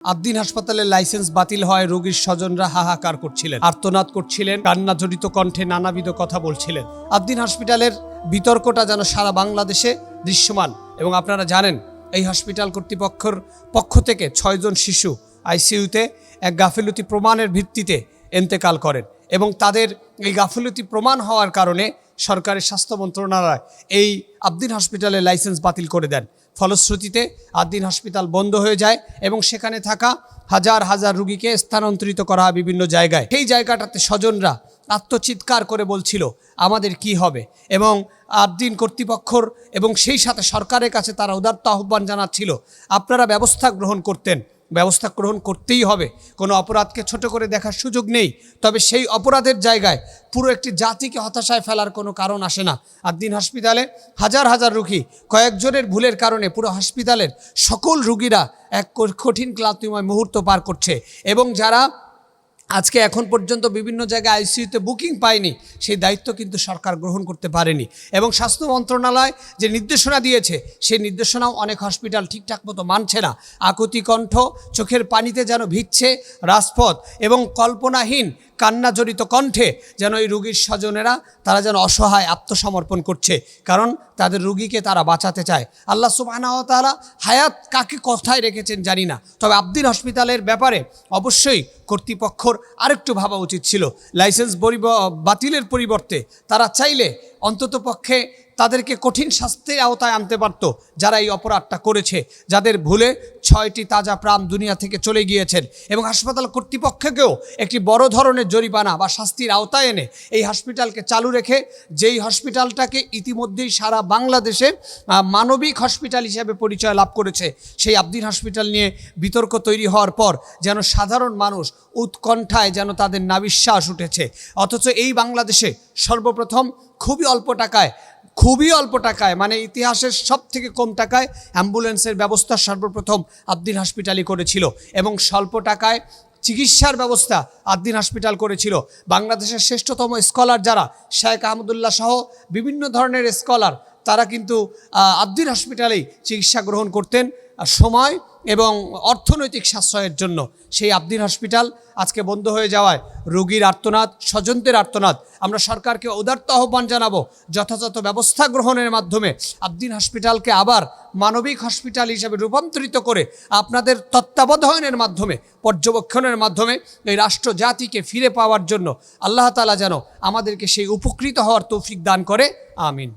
আদ্দিন হাসপাতালের লাইসেন্স বাতিল হয় রোগীর স্বজনরা হাহাকার করছিলেন, আর্তনাদ করছিলেন, কান্নাজড়িত কণ্ঠে নানাবিধ কথা বলছিলেন। আদ্দিন হসপিটালের বিতর্কটা যেন সারা বাংলাদেশে দৃশ্যমান। এবং আপনারা জানেন, এই হসপিটাল কর্তৃপক্ষের পক্ষ থেকে 6 জন শিশু আইসিইউতে এক গাফিলতি প্রমাণের ভিত্তিতে ইন্তেকাল করেন এবং তাদের এই গাফিলতি প্রমাণ হওয়ার কারণে সরকারের স্বাস্থ্য মন্ত্রণালয় এই আদ্দিন হসপিটালের লাইসেন্স বাতিল করে দেন। ফলশ্রুতিতে আদ্দিন হসপিটাল বন্ধ হয়ে যায় এবং সেখানে থাকা হাজার হাজার রুগীকে স্থানান্তরিত করা হয় বিভিন্ন জায়গায়। সেই জায়গাটাতে স্বজনরা আত্মচিৎকার করে বলছিল আমাদের কি হবে, এবং আদ্দিন কর্তৃপক্ষর এবং সেই সাথে সরকারের কাছে তারা উদাত্ত আহ্বান জানাচ্ছিল আপনারা ব্যবস্থা গ্রহণ করতেই হবে। কোনো অপরাধকে ছোট করে দেখার সুযোগ নেই, তবে সেই অপরাধের জায়গায় পুরো একটি জাতিকে হতাশায় ফেলার কোনো কারণ আসে না। আদ্দিন হসপিটালে হাজার হাজার রোগী কয়েকজনের ভুলের কারণে পুরো হসপিটালের সকল রোগীরা এক কঠিন ক্লান্তিময় মুহূর্ত পার করছে এবং যারা আজকে এখন পর্যন্ত বিভিন্ন জায়গায় আইসিইউতে বুকিং পায়নি, সেই দায়িত্ব কিন্তু সরকার গ্রহণ করতে পারেনি। এবং স্বাস্থ্য মন্ত্রণালয় যে নির্দেশনা দিয়েছে সেই নির্দেশনাও অনেক হসপিটাল ঠিকঠাক মতো মানছে না। আকুতি কণ্ঠ, চোখের পানিতে যেন ভিজছে রাজপথ এবং কল্পনাহীন কান্নাজড়িত কণ্ঠে যেন এই রোগীর স্বজনেরা তারা যেন অসহায় আত্মসমর্পণ করছে, কারণ তাদের রোগীকে তারা বাঁচাতে চায়। আল্লাহ সুবহানাহু ওয়া তাআলা হায়াত কাকে কোথায় রেখেছেন জানি না, তবে আদ্দিন হসপিটালের ব্যাপারে অবশ্যই কর্তৃপক্ষর আরেকটু ভাবা উচিত ছিল। লাইসেন্স বাতিলের পরিবর্তে তারা চাইলে অন্ততপক্ষে তাদেরকে কঠিন শাস্তির আওতায় আনতে পারত যারা এই অপরাধটা করেছে, যাদের ভুলে 6টি তাজা প্রাণ দুনিয়া থেকে চলে গিয়েছেন। এবং হাসপাতাল কর্তৃপক্ষকেও একটি বড় ধরনের জরিমানা বা শাস্তির আওতায় এনে এই হসপিটালকে চালু রেখে, যেই হসপিটালটাকে ইতিমধ্যেই সারা বাংলাদেশে মানবিক হসপিটাল হিসেবে পরিচয় লাভ করেছে, সেই আদ্দিন হসপিটাল নিয়ে বিতর্ক তৈরি হওয়ার পর যেন সাধারণ মানুষ উৎকণ্ঠায় যেন তাদের নাবিশ্বাস উঠেছে। অথচ এই বাংলাদেশে সর্বপ্রথম খুবই অল্প টাকায় মানে ইতিহাসের সব থেকে কম টাকায় অ্যাম্বুলেন্সের ব্যবস্থা সর্বপ্রথম আদ্দিন হসপিটালই করেছিল এবং স্বল্প টাকায় চিকিৎসার ব্যবস্থা আদ্দিন হসপিটাল করেছিল। বাংলাদেশের শ্রেষ্ঠতম স্কলার যারা শেখ আহমদুল্লাহ সহ বিভিন্ন ধরনের স্কলার, তারা কিন্তু আদ্দিন হসপিটালেই চিকিৎসা গ্রহণ করতেন সময় এবং অর্থনৈতিক সাশ্রয়ের জন্য। সেই আদ্দিন হসপিটাল আজকে বন্ধ হয়ে যাওয়ায় রোগীর আর্তনাদ, স্বজনদের আর্তনাদ। আমরা সরকারকে উদাত্ত আহ্বান জানাবো যথাযথ ব্যবস্থা গ্রহণের মাধ্যমে আদ্দিন হসপিটালকে আবার মানবিক হসপিটাল হিসেবে রূপান্তরিত করে আপনাদের তত্ত্বাবধানের মাধ্যমে, পর্যবেক্ষণের মাধ্যমে এই রাষ্ট্র জাতিকে ফিরে পাওয়ার জন্য আল্লাহ তাআলা যেন আমাদেরকে সেই উপকৃত হওয়ার তৌফিক দান করে। আমিন।